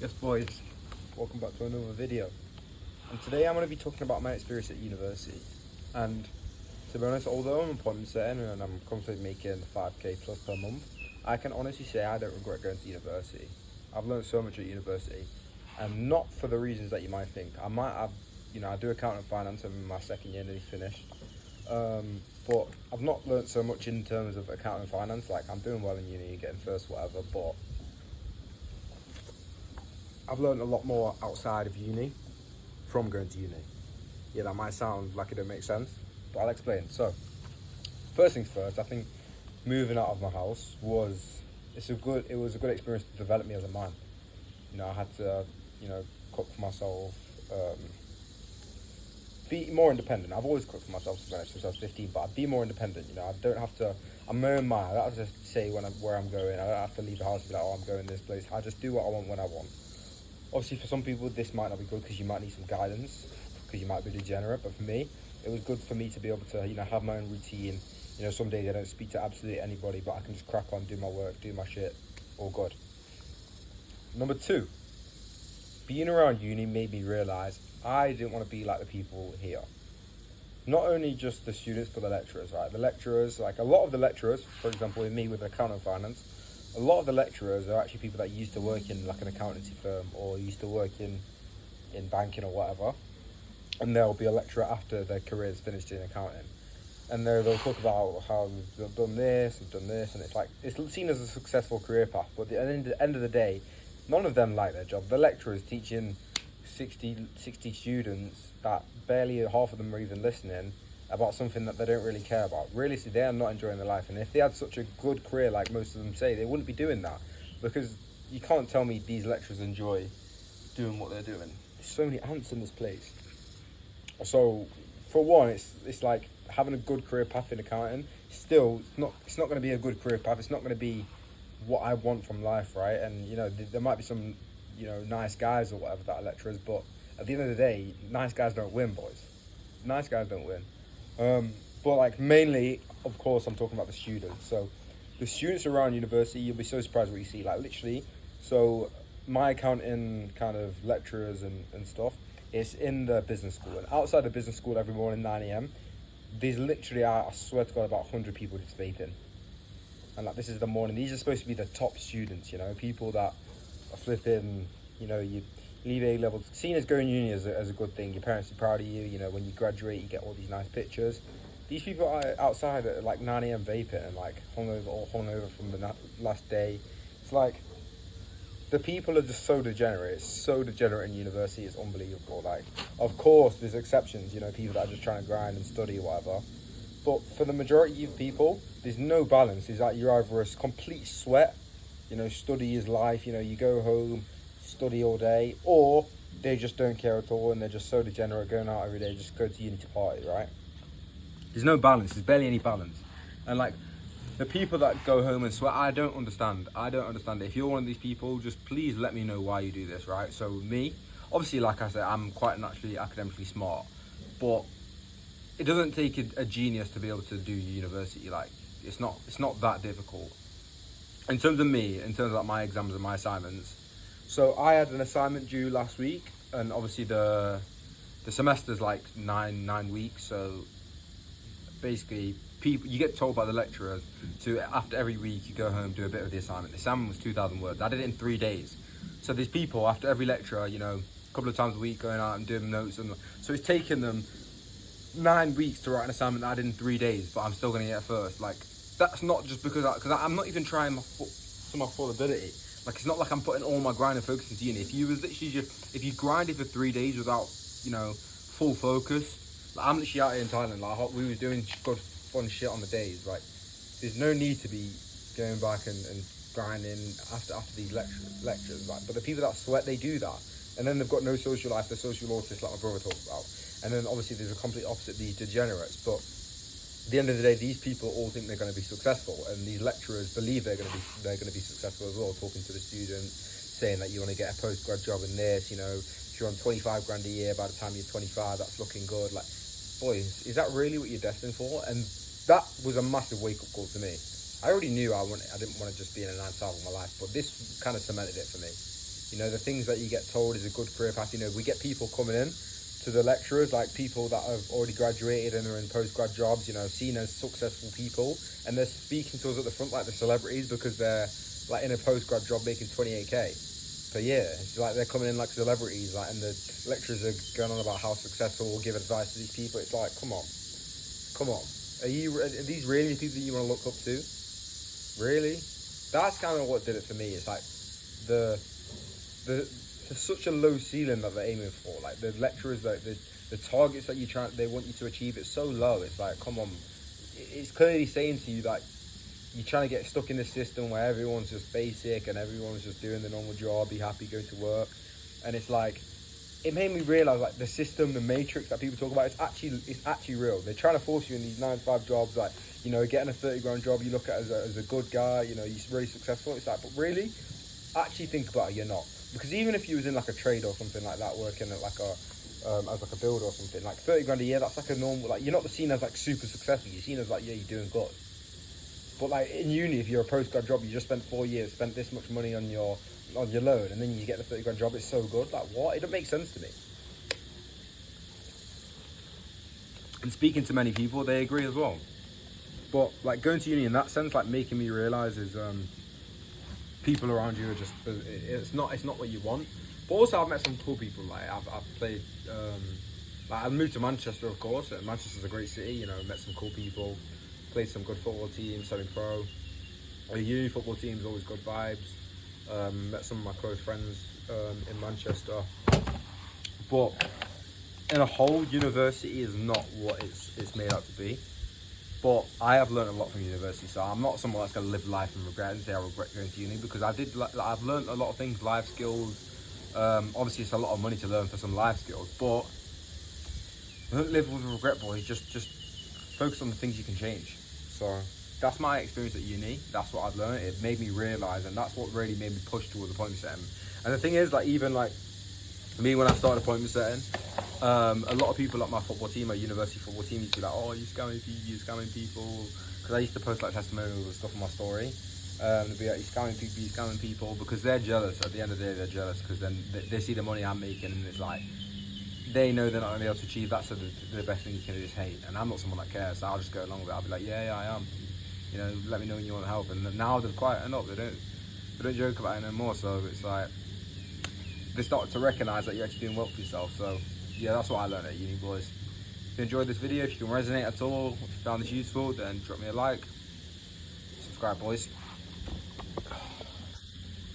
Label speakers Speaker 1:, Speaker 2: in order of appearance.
Speaker 1: Yes, boys, welcome back to another video. And today I'm going to be talking about my experience at university. And to be honest, although I'm a appointment setting and I'm constantly making 5k plus per month, I can honestly say I don't regret going to university. I've learned so much at university, and not for the reasons that you might think. I do accounting and finance. I'm in my second year, nearly finished. But I've not learned so much in terms of accounting and finance. Like, I'm doing well in uni, getting first, whatever, but I've learned a lot more outside of uni from going to uni. Yeah, that might sound like it don't make sense, but I'll explain. So, first things first, I think moving out of my house it was a good experience to develop me as a man. I had to, cook for myself, be more independent. I've always cooked for myself since I was 15, but I'd be more independent. I don't have to. I'm my own man. I don't have to say where I'm going. I don't have to leave the house and be like, oh, I'm going this place. I just do what I want when I want. Obviously, for some people, this might not be good because you might need some guidance, because you might be degenerate. But for me, it was good for me to be able to, have my own routine. Some days I don't speak to absolutely anybody, but I can just crack on, do my work, do my shit, all good. Number two, being around uni made me realise I didn't want to be like the people here. Not only just the students, but the lecturers, right? The lecturers, like a lot of the lecturers, for example, with me with accounting finance, a lot of the lecturers are actually people that used to work in like an accountancy firm or used to work in banking or whatever, and they'll be a lecturer after their career's finished in accounting, and they'll talk about how they've done this and done this, and it's like it's seen as a successful career path. But at the end of the day, none of them like their job. The lecturers teaching 60 students that barely half of them are even listening about something that they don't really care about. Realistically, they are not enjoying their life. And if they had such a good career, like most of them say, they wouldn't be doing that. Because you can't tell me these lecturers enjoy doing what they're doing. There's so many ants in this place. So, for one, it's like having a good career path in accounting. Still, it's not going to be a good career path. It's not going to be what I want from life, right? And there might be some nice guys or whatever that are lecturers, but at the end of the day, nice guys don't win, boys. Nice guys don't win. But like mainly, of course, I'm talking about the students. So the students around university, you'll be so surprised what you see. Like literally, so my accounting kind of lecturers and stuff, it's in the business school. And outside the business school every morning, 9 a.m., there's literally, I swear to God, about 100 people just vaping. And like this is the morning. These are supposed to be the top students, people that are flipping, you leave A levels. Seen as going uni as a good thing. Your parents are proud of you. When you graduate, you get all these nice pictures. These people are outside at like 9 a.m. vaping and like hungover from the last day. It's like the people are just so degenerate. It's so degenerate in university. It's unbelievable. Like, of course, there's exceptions. People that are just trying to grind and study or whatever. But for the majority of people, there's no balance. It's like you're either a complete sweat, study is life. You go home, study all day, or they just don't care at all and they're just so degenerate, going out every day, just go to uni to party, right? There's no balance. There's barely any balance. And like the people that go home and sweat, I don't understand it. If you're one of these people, just please let me know why you do this, right? So me, obviously, like I said, I'm quite naturally academically smart, but it doesn't take a genius to be able to do university. Like it's not that difficult. In terms of like my exams and my assignments, so I had an assignment due last week, and obviously the semester's like nine weeks. So basically, you get told by the lecturers to after every week you go home, do a bit of the assignment. The assignment was 2,000 words. I did it in 3 days. So these people after every lecture, a couple of times a week going out and doing notes, and so it's taken them 9 weeks to write an assignment that I did in 3 days, but I'm still going to get first. Like, that's not just because I'm not even trying to my full ability. Like, it's not like I'm putting all my grind and focus into uni. If you grinded for 3 days without, full focus, like, I'm literally out here in Thailand, like, we were doing good fun shit on the days, like, there's no need to be going back and grinding after these lectures, like, but the people that sweat, they do that. And then they've got no social life, they're social autists, like my brother talks about. And then obviously there's a complete opposite, these degenerates. But at the end of the day, these people all think they're going to be successful, and these lecturers believe they're going to be successful as well, talking to the students, saying that you want to get a postgrad job in this, if you're on 25 grand a year by the time you're 25, that's looking good. Like, boys, is that really what you're destined for? And that was a massive wake-up call to me. I already knew I didn't want to just be in a 9 to 5 all my life, but this kind of cemented it for me. You know, the things that you get told is a good career path. You know, we get people coming in to the lecturers, like people that have already graduated and are in postgrad jobs, you know, seen as successful people, and they're speaking to us at the front like the celebrities because they're like in a postgrad job making 28k per year. It's like they're coming in like celebrities, like, and the lecturers are going on about how successful, give advice to these people. It's like, come on. Are these really people that you want to look up to? Really? That's kind of what did it for me. It's like the there's such a low ceiling that they're aiming for. Like the lecturers, like the targets that they want you to achieve, it's so low. It's like, come on, it's clearly saying to you like you're trying to get stuck in this system where everyone's just basic and everyone's just doing the normal job, be happy, go to work, and it's like it made me realize like the system, the matrix that people talk about, it's actually real. They're trying to force you in these 9-to-5 jobs, like, you know, getting a 30 grand job. You look at it as a good guy, you know, you're really successful. It's like, but really, actually think about it, you're not. Because even if you was in like a trade or something like that, working at like as like a builder or something, like 30 grand a year, that's like a normal, like, you're not seen as like super successful. You're seen as like, yeah, you're doing good. But like in uni, if you're a postgrad job, you just spent 4 years, spent this much money on your loan, and then you get the 30 grand job, it's so good. Like, what? It don't make sense to me. And speaking to many people, they agree as well. But like going to uni in that sense, like making me realise is people around you are just, it's not what you want. But also I've met some cool people. Like I've played, like I moved to Manchester, of course, and Manchester's a great city. You know, met some cool people, played some good football teams, semi-pro. A uni football team's always good vibes. Met some of my close friends in Manchester. But in a whole, university is not what it's made out to be. But I have learned a lot from university, so I'm not someone that's going to live life and regret and say I regret going to uni, because I've learned a lot of things, life skills. Obviously, it's a lot of money to learn for some life skills, but don't live with regret, boys. Just focus on the things you can change. So that's my experience at uni. That's what I've learned. It made me realise, and that's what really made me push towards appointment setting. And the thing is, like, even like me, when I started appointment setting, a lot of people at my football team, my university football team, used to be like, oh, you're scamming people. Because I used to post like testimonials and stuff on my story. They'd be like, you're scamming people, because they're jealous. At the end of the day, they're jealous because then they see the money I'm making, and it's like, they know they're not going to be able to achieve that, so the best thing you can do is hate. And I'm not someone that cares, so I'll just go along with it. I'll be like, yeah, I am. You know, let me know when you want help. And now they've quietened up. They don't joke about it anymore. So it's like, they start to recognise that you're actually doing well for yourself. So yeah, that's what I learned at uni, boys. If you enjoyed this video, if you can resonate at all, if you found this useful, then drop me a like. Subscribe, boys.